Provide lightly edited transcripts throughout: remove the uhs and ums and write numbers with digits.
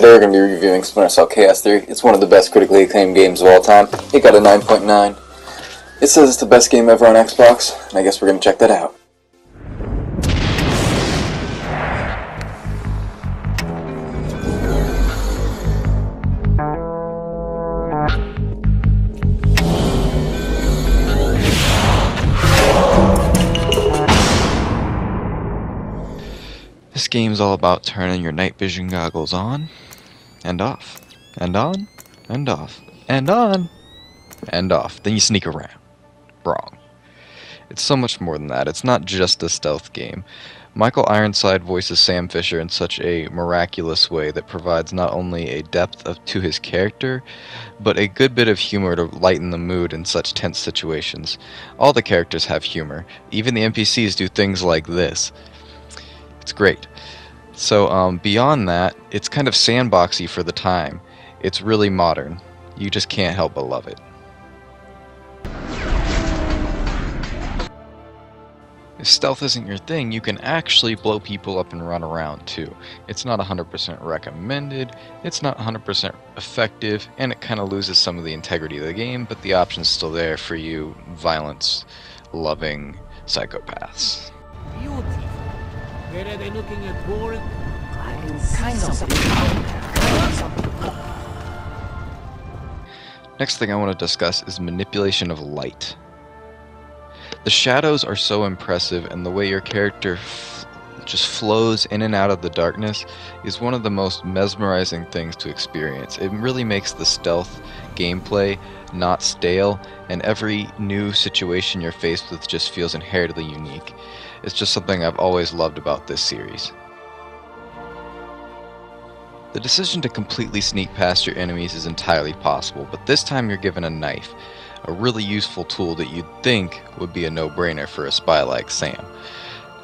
today we're going to be reviewing Splinter Cell Chaos Theory. It's one of the best critically acclaimed games of all time. It got a 9.9. It says it's the best game ever on Xbox, and I guess we're going to check that out. This game's all about turning your night vision goggles on, and off, and on, and off, and on, and off. Then you sneak around. Wrong. It's so much more than that. It's not just a stealth game. Michael Ironside voices Sam Fisher in such a miraculous way that provides not only a depth to his character, but a good bit of humor to lighten the mood in such tense situations. All the characters have humor. Even the NPCs do things like this. It's great. So beyond that, it's kind of sandboxy for the time. It's really modern. You just can't help but love it. If stealth isn't your thing, you can actually blow people up and run around too. It's not 100% recommended, it's not 100% effective, and it kind of loses some of the integrity of the game, but the option's still there for you violence-loving psychopaths. Where are they looking at board? I can see something. Next thing I want to discuss is manipulation of light. The shadows are so impressive, and the way your character just flows in and out of the darkness is one of the most mesmerizing things to experience. It really makes the stealth gameplay not stale, and every new situation you're faced with just feels inherently unique. It's just something I've always loved about this series. The decision to completely sneak past your enemies is entirely possible, but this time you're given a knife, a really useful tool that you'd think would be a no-brainer for a spy like Sam.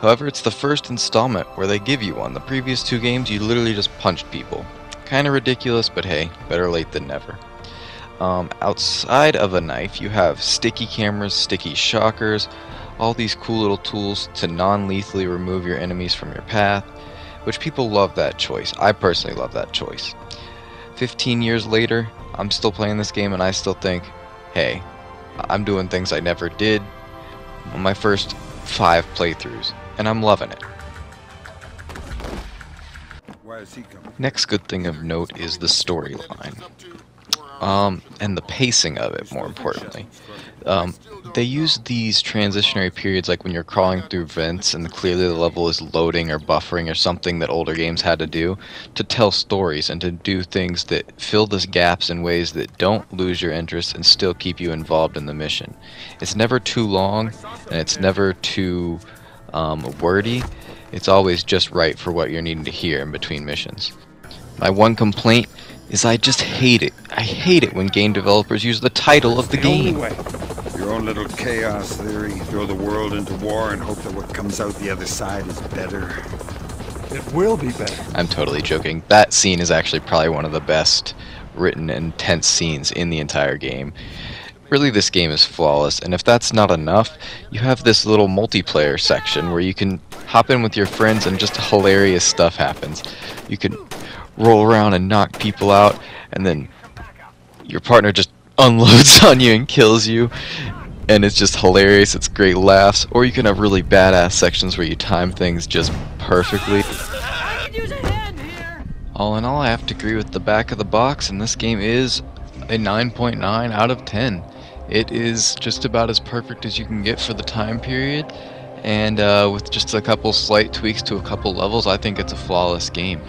However, it's the first installment where they give you one. The previous two games you literally just punched people. Kinda ridiculous, but hey, better late than never. Outside of a knife, you have sticky cameras, sticky shockers, all these cool little tools to non-lethally remove your enemies from your path, which people love that choice. I personally love that choice. 15 years later, I'm still playing this game and I still think, hey, I'm doing things I never did on my first 5 playthroughs, and I'm loving it. Next good thing of note is the storyline. And the pacing of it, more importantly. They use these transitionary periods, like when you're crawling through vents and clearly the level is loading or buffering or something that older games had to do, to tell stories and to do things that fill the gaps in ways that don't lose your interest and still keep you involved in the mission. It's never too long, and it's never too wordy. It's always just right for what you're needing to hear in between missions. My one complaint is I just hate it. I hate it when game developers use the title of the game. Your own little chaos theory, throw the world into war and hope that what comes out the other side is better. It will be better. I'm totally joking. That scene is actually probably one of the best written and tense scenes in the entire game. Really, this game is flawless, and if that's not enough, you have this little multiplayer section where you can hop in with your friends and just hilarious stuff happens. You can roll around and knock people out, and then your partner just unloads on you and kills you, and it's just hilarious. It's great laughs. Or you can have really badass sections where you time things just perfectly. All in all, I have to agree with the back of the box, and this game is a 9.9 out of 10. It is just about as perfect as you can get for the time period, and with just a couple slight tweaks to a couple levels, I think it's a flawless game.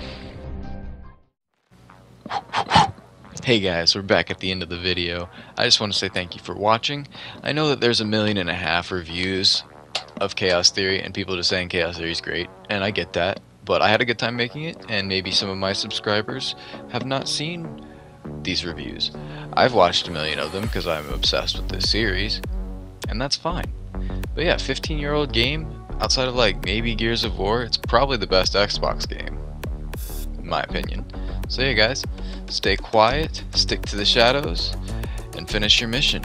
Hey guys, we're back at the end of the video. I just want to say thank you for watching. I know that there's 1.5 million reviews of Chaos Theory and people just saying Chaos Theory is great, and I get that, but I had a good time making it, and maybe some of my subscribers have not seen these reviews. I've watched 1 million of them because I'm obsessed with this series, and that's fine. But yeah, 15-year-old game, outside of like maybe Gears of War, it's probably the best Xbox game, in my opinion. So yeah guys, stay quiet, stick to the shadows, and finish your mission.